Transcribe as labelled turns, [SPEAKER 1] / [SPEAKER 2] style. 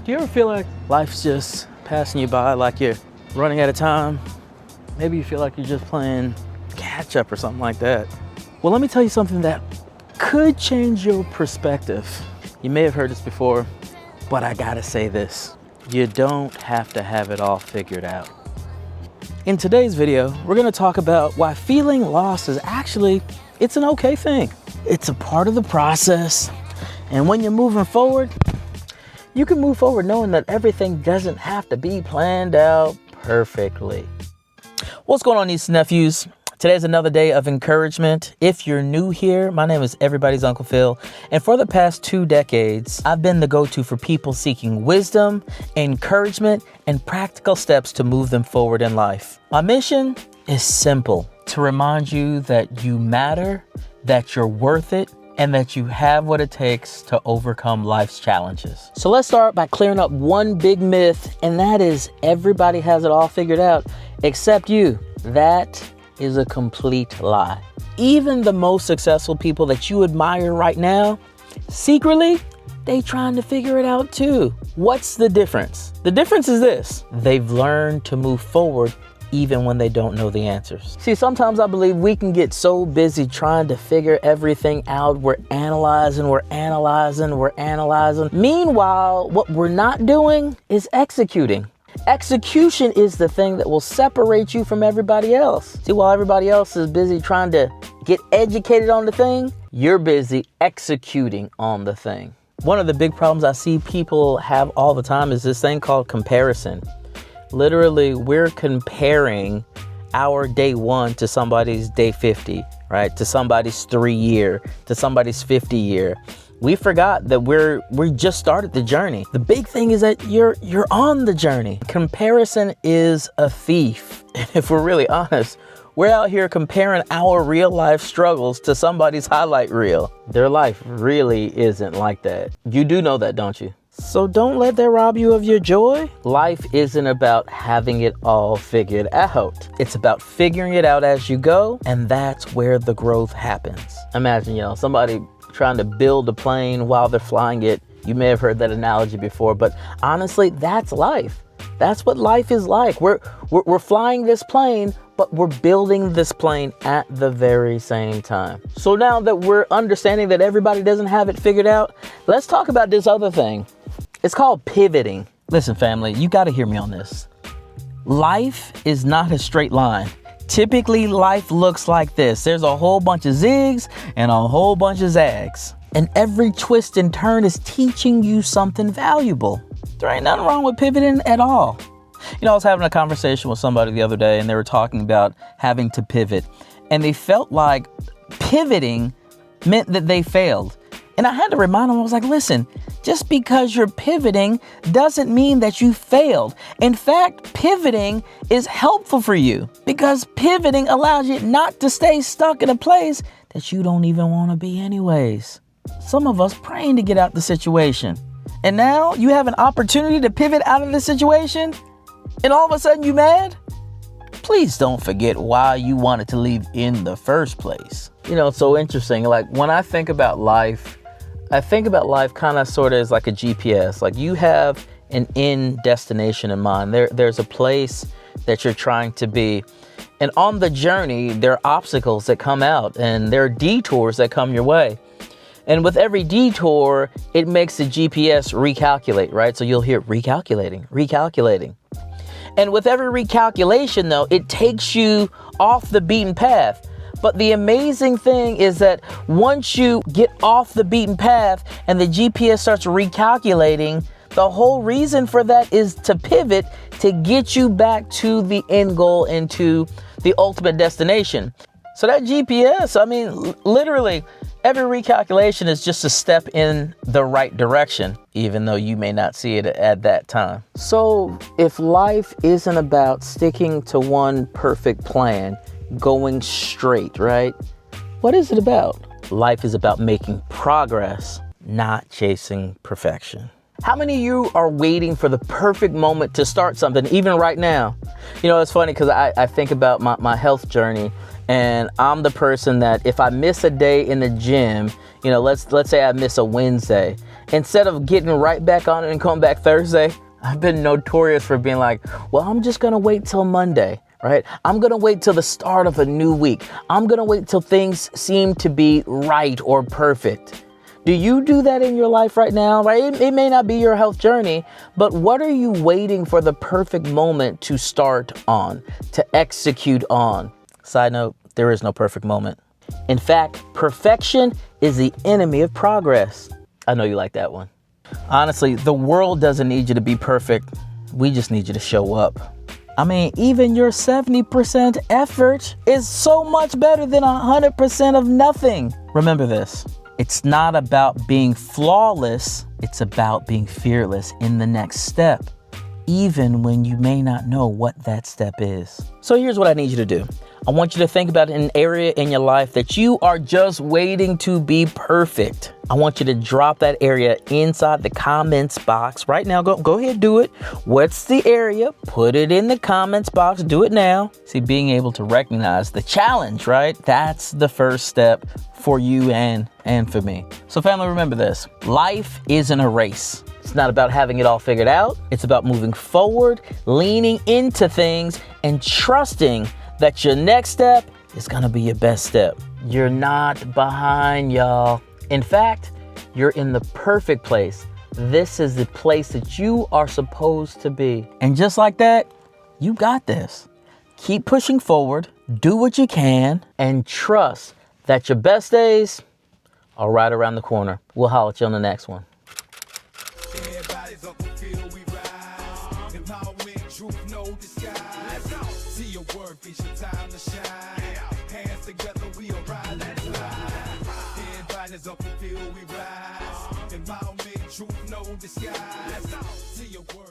[SPEAKER 1] Do you ever feel like life's just passing you by, like you're running out of time? Maybe you feel like you're just playing catch up or something like that. Well, let me tell you something that could change your perspective. You may have heard this before, but I gotta say this. You don't have to have it all figured out. In today's video, we're gonna talk about why feeling lost is actually, it's an okay thing. It's a part of the process. And when you're moving forward, you can move forward knowing that everything doesn't have to be planned out perfectly. What's going on, nieces and nephews? Today's another day of encouragement. If you're new here, my name is Everybody's Uncle Phil. And for the past 2 decades, I've been the go-to for people seeking wisdom, encouragement, and practical steps to move them forward in life. My mission is simple: to remind you that you matter, that you're worth it, and that you have what it takes to overcome life's challenges. So let's start by clearing up one big myth, and that is everybody has it all figured out except you. That is a complete lie. Even the most successful people that you admire right now, secretly, they trying to figure it out too. What's the difference? The difference is this: they've learned to move forward even when they don't know the answers. See, sometimes I believe we can get so busy trying to figure everything out. We're analyzing. Meanwhile, what we're not doing is executing. Execution is the thing that will separate you from everybody else. See, while everybody else is busy trying to get educated on the thing, you're busy executing on the thing. One of the big problems I see people have all the time is this thing called comparison. Literally, we're comparing our day 1 to somebody's day 50, right? To somebody's 3 year, to somebody's 50 year. We forgot that we just started the journey. The big thing is that you're on the journey. Comparison is a thief. And if we're really honest, we're out here comparing our real life struggles to somebody's highlight reel. Their life really isn't like that. You do know that, don't you? So don't let that rob you of your joy. Life isn't about having it all figured out. It's about figuring it out as you go, and that's where the growth happens. Imagine, somebody trying to build a plane while they're flying it. You may have heard that analogy before, but honestly, that's life. That's what life is like. We're flying this plane, but we're building this plane at the very same time. So now that we're understanding that everybody doesn't have it figured out, let's talk about this other thing. It's called pivoting. Listen, family, you got to hear me on this. Life is not a straight line. Typically, life looks like this. There's a whole bunch of zigs and a whole bunch of zags. And every twist and turn is teaching you something valuable. There ain't nothing wrong with pivoting at all. I was having a conversation with somebody the other day, and they were talking about having to pivot. And they felt like pivoting meant that they failed. And I had to remind them, I was like, listen, just because you're pivoting doesn't mean that you failed. In fact, pivoting is helpful for you because pivoting allows you not to stay stuck in a place that you don't even want to be anyways. Some of us praying to get out the situation. And now you have an opportunity to pivot out of the situation, and all of a sudden you mad? Please don't forget why you wanted to leave in the first place. It's so interesting. Like when I think about life, I think about life kind of sort of as like a GPS. Like you have an end destination in mind. There's a place that you're trying to be. And on the journey, there are obstacles that come out and there are detours that come your way. And with every detour, it makes the GPS recalculate, right? So you'll hear recalculating. And with every recalculation, though, it takes you off the beaten path. But the amazing thing is that once you get off the beaten path and the GPS starts recalculating, the whole reason for that is to pivot to get you back to the end goal and to the ultimate destination. So that GPS, literally, every recalculation is just a step in the right direction, even though you may not see it at that time. So if life isn't about sticking to one perfect plan, going straight, right? What is it about? Life is about making progress, not chasing perfection. How many of you are waiting for the perfect moment to start something, even right now? It's funny because I think about my health journey, And I'm the person that if I miss a day in the gym, you know, let's say I miss a Wednesday, instead of getting right back on it and coming back Thursday, I've been notorious for being like, well, I'm just going to wait till Monday, right? I'm going to wait till the start of a new week. I'm going to wait till things seem to be right or perfect. Do you do that in your life right now? Right? It may not be your health journey, but what are you waiting for the perfect moment to start on, to execute on? Side note, there is no perfect moment. In fact, perfection is the enemy of progress. I know you like that one. Honestly, the world doesn't need you to be perfect. We just need you to show up. I mean, even your 70% effort is so much better than 100% of nothing. Remember this. It's not about being flawless. It's about being fearless in the next step, even when you may not know what that step is. So here's what I need you to do. I want you to think about an area in your life that you are just waiting to be perfect. I want you to drop that area inside the comments box right now. Go ahead, do it. What's the area? Put it in the comments box. Do it now. See, being able to recognize the challenge, right? That's the first step for you and for me. So family, remember this. Life isn't a race. It's not about having it all figured out. It's about moving forward, leaning into things, and trusting that your next step is gonna be your best step. You're not behind, y'all. In fact, you're in the perfect place. This is the place that you are supposed to be. And just like that, you got this. Keep pushing forward, do what you can, and trust that your best days are right around the corner. We'll holler at you on the next one.
[SPEAKER 2] It's your time to shine. Hands together, we arrive. Let's fly. Everybody's up the field, we rise. Empowerment, truth, no disguise. See your word.